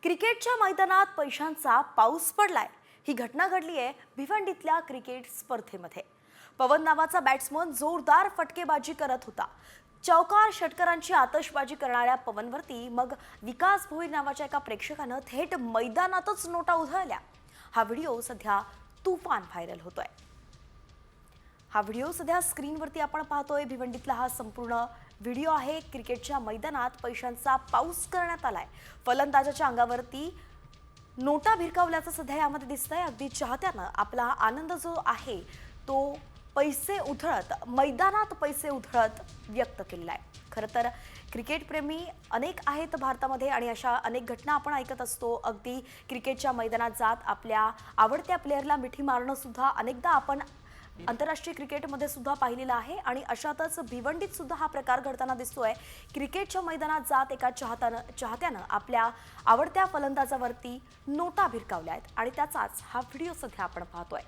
क्रिकेटच्या मैदानात पैशांचा पाऊस पडलाय। ही घटना घडली आहे भिवंडीतल्या क्रिकेट स्पर्धेमध्ये। पवन नावाचा बॅट्समन जोरदार फटकेबाजी करत होता। चौकार षटकारांची आतषबाजी करणाऱ्या पवनवरती मग विकास भोईर नावाच्या एका प्रेक्षकानं थेट मैदानातच नोटा उधळल्या। हा व्हिडिओ सध्या तुफान व्हायरल होतोय। हा व्हिडिओ सध्या स्क्रीनवरती आपण पाहतोय। भिवंडीतला हा संपूर्ण व्हिडिओ आहे। क्रिकेटच्या मैदानात पैशांचा पाऊस करण्यात आलाय। फलंदाजाच्या अंगावरती नोटा भिरकावल्याचं सध्या यामध्ये दिसतंय। अगदी चाहत्यानं आपला आनंद जो आहे तो पैसे उधळत मैदानात पैसे उधळत व्यक्त केलेला आहे। खरं तर क्रिकेट प्रेमी अनेक आहेत भारतामध्ये आणि अशा अनेक घटना आपण ऐकत असतो। अगदी क्रिकेटच्या मैदानात जात आपल्या आवडत्या प्लेयरला मिठी मारणं सुद्धा अनेकदा आपण आंतरराष्ट्रीय क्रिकेटमध्ये सुद्धा पाहिलेला आहे आणि अशातच भिवंडीत सुद्धा हा प्रकार घडताना दिसतोय। क्रिकेटच्या मैदानात जात एका चाहत्यानं आपल्या आवडत्या फलंदाजावरती नोटा भिरकावल्या आहेत आणि त्याचाच हा व्हिडिओ सध्या आपण पाहतोय।